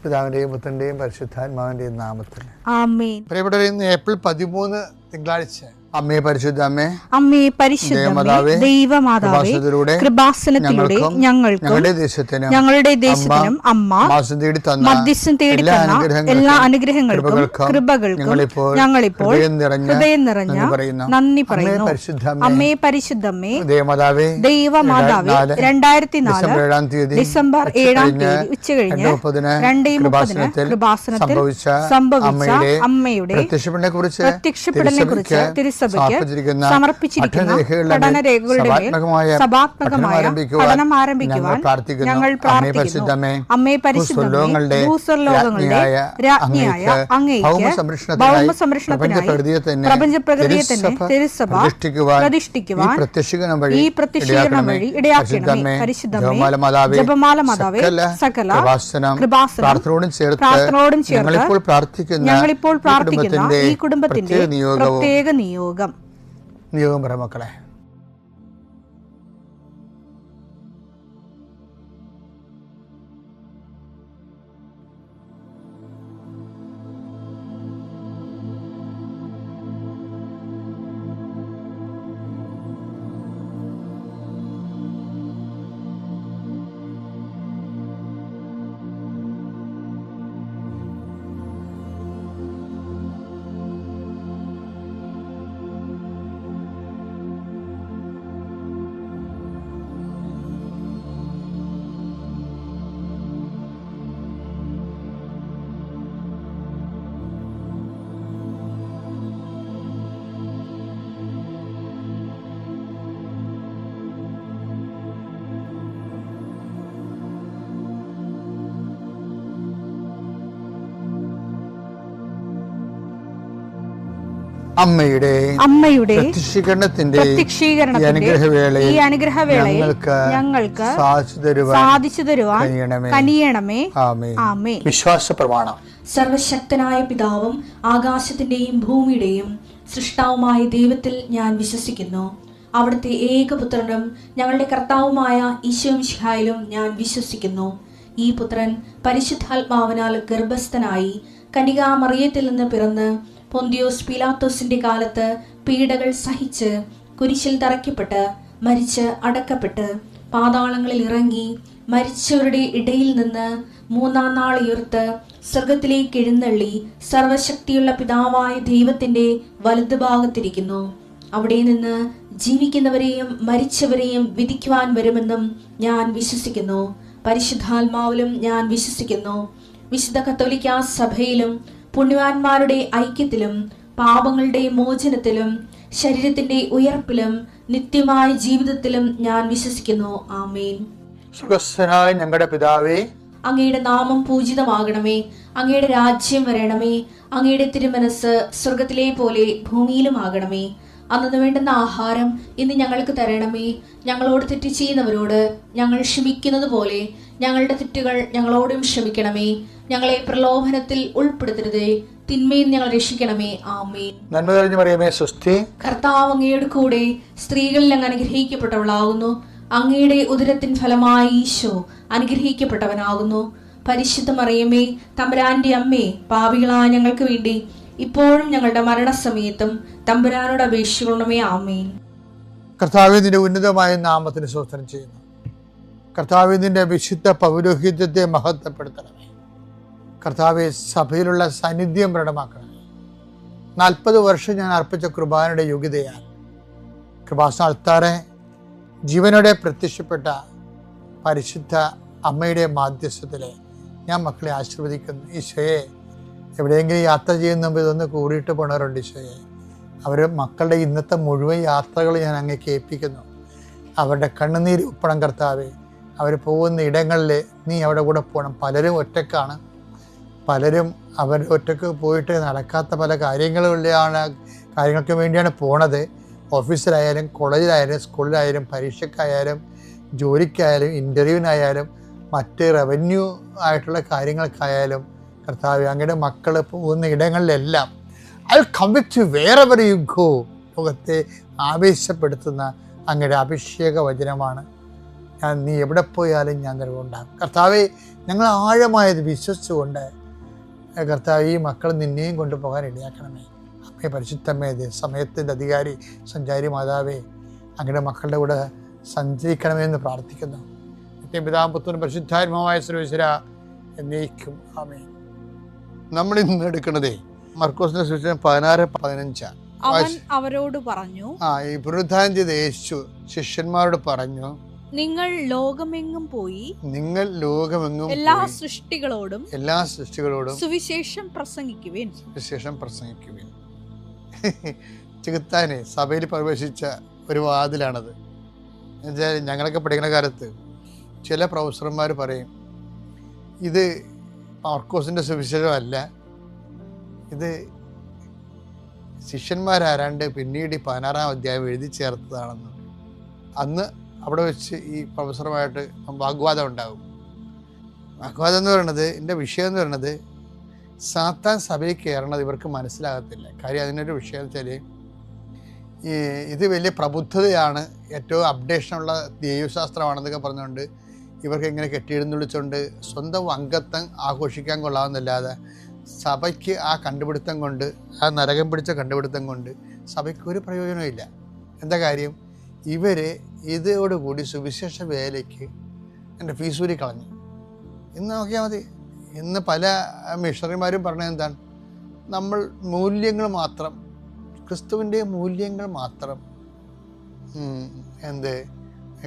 പിതാവിന്റെയും പുത്രന്റെയും പരിശുദ്ധാത്മാവിന്റെയും നാമത്തിൽ ആമേൻ. പ്രിയപ്പെട്ടവരെ, ഇന്ന് ഏപ്രിൽ 13 തിങ്കളാഴ്ച. അമ്മേ പരിശുദ്ധ അമ്മേ, അമ്മേ പരിശുദ്ധമേ, ദൈവമാതാവേ, കൃപാസനത്തിലൂടെ ഞങ്ങൾക്കും ഞങ്ങളുടെ ദേശത്തിനും അമ്മ മധ്യസ്ഥം തേടി തന്ന എല്ലാ അനുഗ്രഹങ്ങൾക്കും കൃപകൾക്കും ഞങ്ങളിപ്പോൾ ഹൃദയം നിറഞ്ഞ നന്ദി പറയുന്നു. അമ്മേ പരിശുദ്ധമേ, ദൈവമാതാവേ, 2004 ഡിസംബർ 7 ഉച്ചകഴിഞ്ഞ് 2:30 കൃപാസനത്തിൽ സംഭവിച്ച അമ്മയുടെ പ്രത്യക്ഷപ്പെടലിനെ കുറിച്ച് സമർപ്പിച്ചിരിക്കുന്ന പഠനരേഖകളുടെ മേൽ സഭാത്മകമായ പഠനം ആരംഭിക്കുവാൻ ഞങ്ങൾ പ്രാർത്ഥിക്കുന്നു. അമ്മേ പരിശുദ്ധമേ, ഭൂസ്വർലോകങ്ങളുടെ രാജ്ഞിയായ അങ്ങേയ്ക്ക് ഭൗമസംരക്ഷണത്തിനായി പ്രപഞ്ചപ്രകൃതിയെ തന്നെ തിരുസഭ പ്രതിഷ്ഠിക്കുവാൻ ഈ പ്രത്യക്ഷീകരണം വഴി ഇടയാക്കണമേ. പരിശുദ്ധമേ, ജപമാല മാതാവേ, സകല കൃപാസനം പ്രാർത്ഥനയോടും ചേർത്ത് ഞങ്ങളിപ്പോൾ പ്രാർത്ഥിക്കുന്ന ഈ കുടുംബത്തിന്റെ പ്രത്യേക നിയോഗം പറ മക്കളെ. അമ്മയുടെ പ്രത്യക്ഷീകരണത്തിന്റെ ഈ അനുഗ്രഹവേളയിൽ ഞങ്ങൾക്ക് സാധിച്ചു തരുവാൻ കനിയണമേ. ആമേൻ. വിശ്വാസ പ്രമാണം. സർവശക്തനായ പിതാവും ആകാശത്തിന്റെയും ഭൂമിയുടെയും സൃഷ്ടാവുമായ ദൈവത്തിൽ ഞാൻ വിശ്വസിക്കുന്നു. അവിടുത്തെ ഏകപുത്രനും ഞങ്ങളുടെ കർത്താവുമായ ഈശോമിശിഹായിലും ഞാൻ വിശ്വസിക്കുന്നു. ഈ പുത്രൻ പരിശുദ്ധാത്മാവിനാൽ ഗർഭസ്ഥനായി കന്യകാമറിയത്തിൽ നിന്ന് പിറന്ന് പൊന്തിയോസ് പീലാത്തോസിന്റെ കാലത്ത് പീഡകൾ സഹിച്ച് കുരിശിൽ തറയ്ക്കപ്പെട്ട് മരിച്ച് അടക്കപ്പെട്ട് പാതാളങ്ങളിൽ ഇറങ്ങി മരിച്ചവരുടെ ഇടയിൽ നിന്ന് 3-ാം നാൾ ഉയർത്ത് സ്വർഗത്തിലേക്ക് എഴുന്നള്ളി സർവശക്തിയുള്ള പിതാവായ ദൈവത്തിന്റെ വലതുഭാഗത്തിരിക്കുന്നു. അവിടെ നിന്ന് ജീവിക്കുന്നവരെയും മരിച്ചവരെയും വിധിക്കുവാൻ വരുമെന്നും ഞാൻ വിശ്വസിക്കുന്നു. പരിശുദ്ധാത്മാവിലും ഞാൻ വിശ്വസിക്കുന്നു. വിശുദ്ധ കത്തോലിക്കാ സഭയിലും പുണ്യവാന്മാരുടെ ഐക്യത്തിലും പാപങ്ങളുടെ മോചനത്തിലും ശരീരത്തിന്റെ ഉയർപ്പിലും നിത്യമായ ജീവിതത്തിലും ഞാൻ വിശ്വസിക്കുന്നു. ആമേൻ. സുഖസ്ഥനായ ഞങ്ങളുടെ പിതാവേ, അങ്ങയുടെ നാമം പൂജിതമാകണമേ. അങ്ങയുടെ രാജ്യം വരണമേ. അങ്ങയുടെ തിരുമനസ് സ്വർഗത്തിലെ പോലെ ഭൂമിയിലും ആകണമേ. അന്നു വേണ്ടുന്ന ആഹാരം ഇന്ന് ഞങ്ങൾക്ക് തരണമേ. ഞങ്ങളോട് തെറ്റ് ചെയ്യുന്നവരോട് ഞങ്ങൾ ക്ഷമിക്കുന്നത് പോലെ ഞങ്ങളുടെ തെറ്റുകൾ ഞങ്ങളോടും ക്ഷമിക്കണമേ. ഞങ്ങളെ പ്രലോഭനത്തിൽ ഉൾപ്പെടുത്തരുതേ, തിന്മയിൽ ഞങ്ങൾ രക്ഷിക്കണമേ. ആമേൻ. നന്മ നിറഞ്ഞ മറിയമേ, സ്വസ്തി. കർത്താവ് അങ്ങയുടെ കൂടെ സ്ത്രീകളിൽ അങ്ങ് അനുഗ്രഹിക്കപ്പെട്ടവളാകുന്നു. അങ്ങയുടെ ഉദരത്തിൻ ഫലമായി ഈശോ അനുഗ്രഹിക്കപ്പെട്ടവനാകുന്നു. പരിശുദ്ധ മറിയമേ, തമ്പുരാന്റെ അമ്മേ, പാപികളായ ഞങ്ങൾക്ക് വേണ്ടി ഇപ്പോഴും ഞങ്ങളുടെ മരണസമയത്തും തമ്പുരാനോട് അപേക്ഷിക്കണമേ. ആമേൻ. കർത്താവേ, നിന്റെ ഉന്നതമായ നാമത്തിന് സ്തോത്രം ചെയ്യുന്നു. കർത്താവേ, നിന്റെ വിശുദ്ധ പൗരോഹിത്യത്തെ മഹത്വപ്പെടുത്തണമേ. കർത്താവെ, സഭയിലുള്ള സാന്നിധ്യം പ്രകടമാക്കണമേ. 40 വർഷം ഞാൻ അർപ്പിച്ച കൃപാനയുടെ യോഗ്യതയാൽ കൃപാസന അൾത്താറെ ജീവനോടെ പ്രത്യക്ഷപ്പെട്ട പരിശുദ്ധ അമ്മയുടെ മാധ്യസ്ഥത്തിലെ ഞാൻ മക്കളെ ആശീർവദിക്കുന്നു. ഈശോയെ, എവിടെയെങ്കിലും യാത്ര ചെയ്യുന്ന മുമ്പ് ഇതൊന്ന് കൂടിയിട്ട് പോണവരുണ്ട്. ഈശോയെ, അവർ മക്കളുടെ ഇന്നത്തെ മുഴുവൻ യാത്രകൾ ഞാൻ അങ്ങേക്ക് ഏൽപ്പിക്കുന്നു. അവരുടെ കണ്ണുനീര് ഉപ്പണം കർത്താവെ. അവർ പോകുന്ന ഇടങ്ങളിൽ നീ അവിടെ കൂടെ പോകണം. പലരും ഒറ്റക്കാണ്. പലരും അവർ ഒറ്റക്ക് പോയിട്ട് നടക്കാത്ത പല കാര്യങ്ങൾക്ക് വേണ്ടിയാണ് പോണത്. ഓഫീസിലായാലും കോളേജിലായാലും സ്കൂളിലായാലും പരീക്ഷയ്ക്കായാലും ജോലിക്കായാലും ഇൻ്റർവ്യൂവിനായാലും മറ്റ് റവന്യൂ ആയിട്ടുള്ള കാര്യങ്ങൾക്കായാലും കർത്താവേ, അങ്ങയുടെ മക്കൾ പോകുന്ന ഇടങ്ങളിലെല്ലാം I come with you wherever you go. ലോകത്തെ ആവേശപ്പെടുത്തുന്ന അങ്ങയുടെ അഭിഷേക വചനമാണ്. നീ എവിടെ പോയാലും ഞാൻ നിലവുണ്ടാകും. കർത്താവെ, ഞങ്ങൾ ആഴമായത് വിശ്വസിച്ചുകൊണ്ട് കർത്താവ് ഈ മക്കൾ നിന്നെയും കൊണ്ടുപോകാൻ ഇടയാക്കണമേ. അമ്മേ പരിശുദ്ധമ്മേ, സമയത്തിൻ്റെ അധികാരി സഞ്ചാരി മാതാവേ, അങ്ങയുടെ മക്കളുടെ കൂടെ സഞ്ചരിക്കണമെന്ന് പ്രാർത്ഥിക്കുന്നു. പിതാവും പുത്രനും പരിശുദ്ധാത്മാവായ സർവ്വേശ്വര എന്നേക്കും ആമേൻ. നമ്മൾ ഇന്ന് എടുക്കുന്നത് മർക്കോസിന്റെ സുവിശേഷം 16:15. അവൻ അവരോട് പറഞ്ഞു, ഈ പുനരുത്ഥാനം ചെയ്ത യേശു ശിഷ്യന്മാരോട് പറഞ്ഞു, നിങ്ങൾ ലോകമെങ്ങും പോയി എല്ലാ സൃഷ്ടികളോടും സുവിശേഷം പ്രസംഗിക്കുവിൻ. ചെകുത്താനെ സഭയിൽ പ്രവേശിച്ച ഒരു വാതിലാണത്. എന്നുവെച്ചാൽ ഞങ്ങളൊക്കെ പഠിക്കുന്ന കാലത്ത് ചില പ്രൊഫസർമാർ പറയും, ഇത് മാർക്കോസിൻ്റെ സുവിശേഷമല്ല, ഇത് ശിഷ്യന്മാരാരാണ്ട് പിന്നീട് 16-ാം അധ്യായം എഴുതി ചേർത്തതാണെന്ന്. അന്ന് അവിടെ വെച്ച് ഈ പ്രൊഫസറുമായിട്ട് വാഗ്വാദം ഉണ്ടാകും. വാഗ്വാദം എന്ന് പറയുന്നത്, എൻ്റെ വിഷയം എന്ന് പറയുന്നത്, സാത്താൻ സഭയിൽ കയറണത് ഇവർക്ക് മനസ്സിലാകത്തില്ല. കാര്യം അതിനൊരു വിഷയം എന്ന് വെച്ചാൽ, ഇത് വലിയ പ്രബുദ്ധതയാണ്, ഏറ്റവും അപ്ഡേഷനുള്ള ദൈവശാസ്ത്രമാണെന്നൊക്കെ പറഞ്ഞുകൊണ്ട് ഇവർക്ക് ഇങ്ങനെ കെട്ടിയെഴുന്നള്ളിച്ചുകൊണ്ട് സ്വന്തം അംഗത്വം ആഘോഷിക്കാൻ കൊള്ളാമെന്നല്ലാതെ സഭയ്ക്ക് ആ കണ്ടുപിടുത്തം കൊണ്ട്, ആ നരകം പിടിച്ച കണ്ടുപിടുത്തം കൊണ്ട് സഭയ്ക്ക് ഒരു പ്രയോജനമില്ല. എന്താ കാര്യം? ഇവർ ഇതോടുകൂടി സുവിശേഷ വേലയ്ക്ക് എൻ്റെ ഫീസൂരി കളഞ്ഞു. ഇന്ന് നോക്കിയാൽ മതി, ഇന്ന് പല മിഷണറിമാരും പറഞ്ഞത് എന്താണ്? നമ്മൾ മൂല്യങ്ങൾ മാത്രം, ക്രിസ്തുവിൻ്റെ മൂല്യങ്ങൾ മാത്രം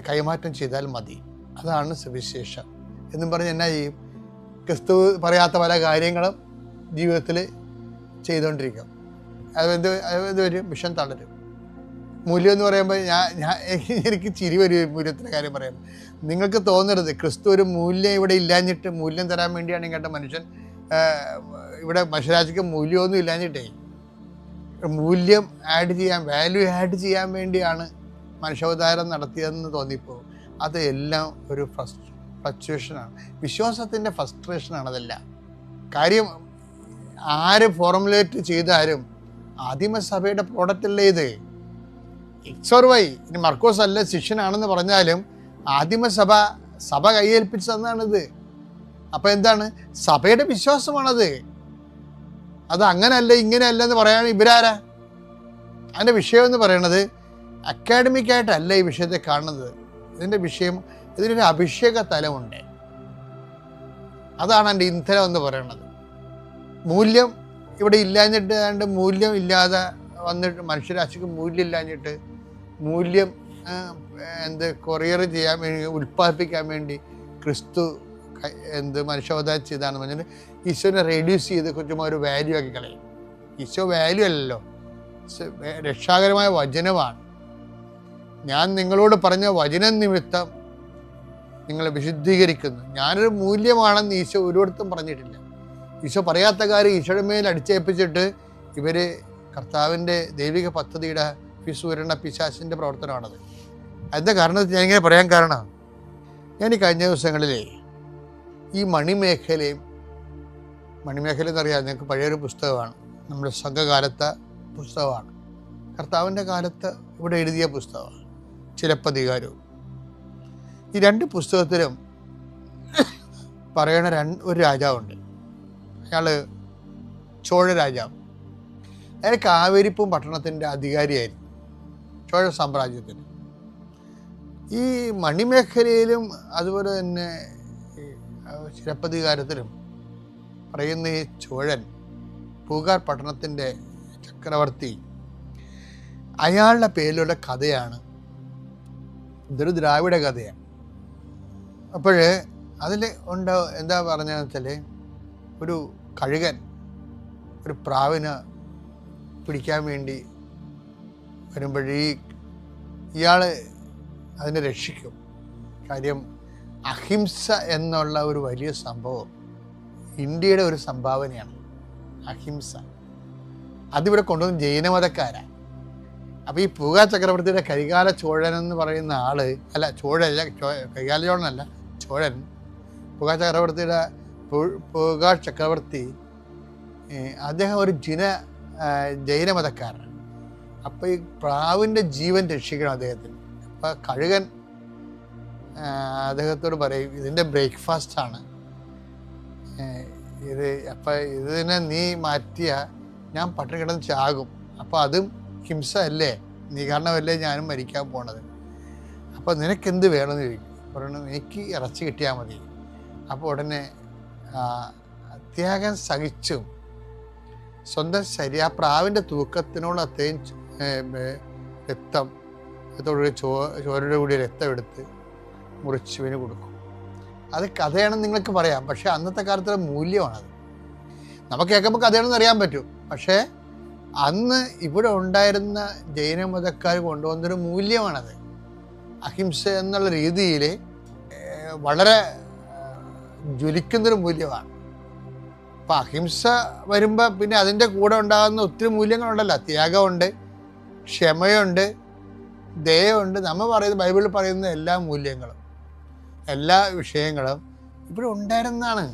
കൈമാറ്റം ചെയ്താൽ മതി, അതാണ് സുവിശേഷം എന്നും പറഞ്ഞ് എന്നാ ചെയ്യും? ക്രിസ്തു പറയാത്ത പല കാര്യങ്ങളും ജീവിതത്തിൽ ചെയ്തുകൊണ്ടിരിക്കും. അത് ഒരു മിഷൻ തളരും. മൂല്യം എന്ന് പറയുമ്പോൾ എനിക്ക് ചിരി വരും മൂല്യത്തിൻ്റെ കാര്യം പറയുമ്പോൾ. നിങ്ങൾക്ക് തോന്നരുത് ക്രിസ്തു ഒരു മൂല്യം ഇവിടെ ഇല്ലാഞ്ഞിട്ട്, മൂല്യം തരാൻ വേണ്ടിയാണ് ഇങ്ങോട്ട് മനുഷ്യൻ ഇവിടെ മനുഷ്യരാശിക്ക് മൂല്യമൊന്നും ഇല്ലാഞ്ഞിട്ടേ, മൂല്യം ആഡ് ചെയ്യാൻ, വാല്യൂ ആഡ് ചെയ്യാൻ വേണ്ടിയാണ് മനുഷ്യാവതാരം നടത്തിയതെന്ന് തോന്നിപ്പോകും. അത് എല്ലാം ഒരു ഫ്ലക്ച്വേഷനാണ്, വിശ്വാസത്തിൻ്റെ ഫ്രസ്ട്രേഷനാണ് അതെല്ലാം. കാര്യം ആര് ഫോർമുലേറ്റ് ചെയ്താലും ആദിമസഭയുടെ പ്രോഡക്റ്റല്ലേ ഇത്. എക്സ് ഓർ വൈ, ഇനി മർക്കോസ് അല്ല ശിഷ്യനാണെന്ന് പറഞ്ഞാലും സഭ കൈയേൽപ്പിച്ചു തന്നാണിത്. അപ്പം എന്താണ്? സഭയുടെ വിശ്വാസമാണത്. അത് അങ്ങനെയല്ല ഇങ്ങനെയല്ല എന്ന് പറയാൻ ഇവരാരാ? അതിൻ്റെ വിഷയം എന്ന് പറയണത് അക്കാഡമിക്കായിട്ടല്ല ഈ വിഷയത്തെ കാണുന്നത്. ഇതിൻ്റെ വിഷയം, ഇതിനൊരു അഭിഷേക തലമുണ്ട്. അതാണ് എൻ്റെ ഇന്ധനം എന്ന് പറയുന്നത്. മൂല്യം ഇവിടെ ഇല്ലാഞ്ഞിട്ട്, അതുകൊണ്ട് മൂല്യം ഇല്ലാതെ വന്നിട്ട് മനുഷ്യരാശിക്ക് മൂല്യം ഇല്ലാഞ്ഞിട്ട് മൂല്യം കൊറിയർ ചെയ്യാൻ വേണ്ടി, ഉൽപ്പാദിപ്പിക്കാൻ വേണ്ടി ക്രിസ്തു മനുഷ്യാവതാരം ചെയ്താണെന്ന് പറഞ്ഞാൽ ഈശോനെ റെഡ്യൂസ് ചെയ്ത് കുറച്ചും ഒരു വാല്യൂ ആക്കി കളയും. ഈശോ വാല്യൂ അല്ലല്ലോ, രക്ഷാകരമായ വചനമാണ്. ഞാൻ നിങ്ങളോട് പറഞ്ഞ വചനം നിമിത്തം നിങ്ങളെ വിശുദ്ധീകരിക്കുന്നു. ഞാനൊരു മൂല്യമാണെന്ന് ഈശോ ഒരിടത്തും പറഞ്ഞിട്ടില്ല. ഈശോ പറയാത്ത കാര്യം ഈശോയുടെ മേൽ അടിച്ചേൽപ്പിച്ചിട്ട് ഇവർ കർത്താവിൻ്റെ ദൈവിക പദ്ധതിയുടെ പിസൂരണ പിശാചിൻ്റെ പ്രവർത്തനമാണത്. അതിൻ്റെ കാരണം ഞാനിങ്ങനെ പറയാൻ കാരണം, ഞാൻ ഈ കഴിഞ്ഞ ദിവസങ്ങളിലെ ഈ മണിമേഖല എന്നറിയാം, നിങ്ങൾക്ക് പഴയൊരു പുസ്തകമാണ്, നമ്മുടെ സംഘകാലത്തെ പുസ്തകമാണ്. കർത്താവിൻ്റെ കാലത്ത് ഇവിടെ എഴുതിയ പുസ്തകമാണ്, ചിലപ്പതികാരവും. ഈ രണ്ട് പുസ്തകത്തിലും പറയണ ഒരു രാജാവുണ്ട്. അയാൾ ചോഴ രാജാവ്. അയാൾ കാവേരിപ്പും പട്ടണത്തിൻ്റെ അധികാരിയായിരുന്നു, ചോഴ സാമ്രാജ്യത്തിന്. ഈ മണിമേഖലയിലും അതുപോലെ തന്നെ ചിലപ്പതികാരത്തിലും പറയുന്ന ഈ ചോഴൻ, പൂകാർ പട്ടണത്തിൻ്റെ ചക്രവർത്തി, അയാളുടെ പേരിലുള്ള കഥയാണ്. ഇതൊരു ദ്രാവിഡ കഥയാണ്. അപ്പോൾ അതിൽ എന്താ പറഞ്ഞതെന്ന് വെച്ചാൽ, ഒരു കഴുകൻ ഒരു പ്രാവിനെ പിടിക്കാൻ വേണ്ടി വരുമ്പോഴേ ഇയാൾ അതിനെ രക്ഷിക്കും. കാര്യം അഹിംസ എന്നുള്ള ഒരു വലിയ സംഭവം ഇന്ത്യയുടെ ഒരു സംഭാവനയാണ് അഹിംസ. അതിവിടെ കൊണ്ടുവന്ന് ജൈനമതക്കാരാണ്. അപ്പോൾ ഈ പൂകാർ ചക്രവർത്തിയുടെ കരികാല ചോഴൻ എന്ന് പറയുന്ന ആൾ, അല്ല ചോഴല്ല, കരികാല ചോഴനല്ല, ചോഴൻ, പൂകാർ ചക്രവർത്തി അദ്ദേഹം ഒരു ജൈനമതക്കാരനാണ്. അപ്പോൾ ഈ പ്രാവിൻ്റെ ജീവൻ രക്ഷിക്കണം അദ്ദേഹത്തിന്. അപ്പോൾ കഴുകൻ അദ്ദേഹത്തോട് പറയും, ഇതിൻ്റെ ബ്രേക്ക്ഫാസ്റ്റാണ്, ഇതിനെ നീ മാറ്റിയ ഞാൻ പട്ടിണി കിടന്ന് ചാകും. അപ്പോൾ അതും ഹിംസ അല്ലേ? നീ കാരണമല്ലേ ഞാനും മരിക്കാൻ പോണത്. അപ്പോൾ നിനക്കെന്ത് വേണമെന്ന് ചോദിക്കും. പറയണം എനിക്ക് ഇറച്ചി കിട്ടിയാൽ മതി. അപ്പോൾ ഉടനെ ത്യാഗം സഹിച്ചും സ്വന്തം ആ പ്രാവിൻ്റെ തൂക്കത്തിനോട് അത്രയും രക്തം ചോരയുടെ കൂടി രക്തം എടുത്ത് മുറിച്ചുവിന് കൊടുക്കും. അത് കഥയാണെന്ന് നിങ്ങൾക്ക് പറയാം, പക്ഷേ അന്നത്തെ കാലത്തുള്ള മൂല്യമാണത്. നമുക്ക് കേൾക്കുമ്പോൾ കഥയാണെന്ന് അറിയാൻ പറ്റും, പക്ഷേ അന്ന് ഇവിടെ ഉണ്ടായിരുന്ന ജൈനമതക്കാർ കൊണ്ടുവന്നൊരു മൂല്യമാണത്. അഹിംസ എന്നുള്ള രീതിയിൽ വളരെ ജ്വലിക്കുന്നൊരു മൂല്യമാണ്. അപ്പം അഹിംസ വരുമ്പോൾ പിന്നെ അതിൻ്റെ കൂടെ ഉണ്ടാകുന്ന ഒത്തിരി മൂല്യങ്ങളുണ്ടല്ലോ. ത്യാഗമുണ്ട്, ക്ഷമയുണ്ട്, ദയയുണ്ട്. നമ്മൾ പറയുന്ന ബൈബിളിൽ പറയുന്ന എല്ലാ മൂല്യങ്ങളും എല്ലാ വിഷയങ്ങളും ഇവിടെ ഉണ്ടായിരുന്നതാണ്.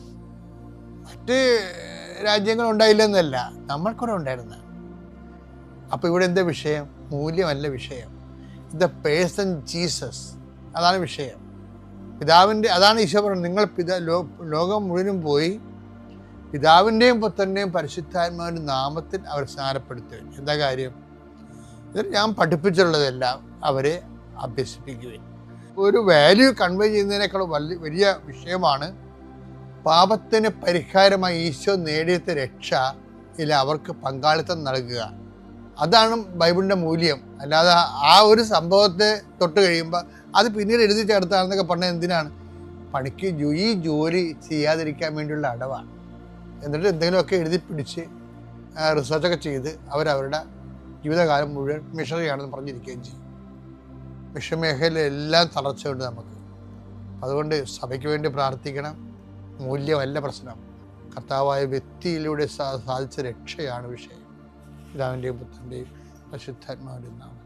മറ്റ് രാജ്യങ്ങളുണ്ടായില്ലെന്നല്ല, നമ്മൾക്കൂടെ ഉണ്ടായിരുന്നതാണ്. അപ്പോൾ ഇവിടെ എന്താ വിഷയം? മൂല്യമല്ല വിഷയം. ദ പേഴ്സൺ ജീസസ്, അതാണ് വിഷയം. പിതാവിൻ്റെ, അതാണ് ഈശോ പറയുന്നത്, നിങ്ങൾ ലോകം മുഴുവനും പോയി പിതാവിൻ്റെയും പുത്രൻ്റെയും പരിശുദ്ധാത്മാവിൻ്റെ നാമത്തിൽ അവർ സ്നാനപ്പെടുത്തുകയും. എന്താ കാര്യം? ഇതിൽ ഞാൻ പഠിപ്പിച്ചിട്ടുള്ളതെല്ലാം അവരെ അഭ്യസിപ്പിക്കുകയും. ഒരു വാല്യൂ കൺവേ ചെയ്യുന്നതിനേക്കാൾ വലിയ വിഷയമാണ് പാപത്തിന് പരിഹാരമായി ഈശോ നേടിയെടുത്ത രക്ഷ ഇല്ല അവർക്ക് പങ്കാളിത്തം നൽകുക. അതാണ് ബൈബിളിൻ്റെ മൂല്യം. അല്ലാതെ ആ ഒരു സംഭവത്തെ തൊട്ട് കഴിയുമ്പോൾ അത് പിന്നീട് എഴുതി ചേർത്താണെന്നൊക്കെ പറഞ്ഞാൽ എന്തിനാണ്? പണിക്ക് ഈ ജോലി ചെയ്യാതിരിക്കാൻ വേണ്ടിയുള്ള അടവാണ്. എന്നിട്ട് എന്തെങ്കിലുമൊക്കെ എഴുതി പിടിച്ച് റിസർച്ചൊക്കെ ചെയ്ത് അവരവരുടെ ജീവിതകാലം മുഴുവൻ മിഷണറിയാണെന്ന് പറഞ്ഞിരിക്കുകയും ചെയ്യും. മിഷൻ മേഖലയിലെല്ലാം തളർച്ചയുണ്ട് നമുക്ക്. അതുകൊണ്ട് സഭയ്ക്ക് വേണ്ടി പ്രാർത്ഥിക്കണം. മൂല്യമല്ല പ്രശ്നം, കർത്താവായ വ്യക്തിയിലൂടെ സാധിച്ച രക്ഷയാണ് വിഷയം. പിതാവിൻ്റെയും പുത്രൻ്റെയും പരിശുദ്ധാത്മാവിൻ്റെയും നാമം.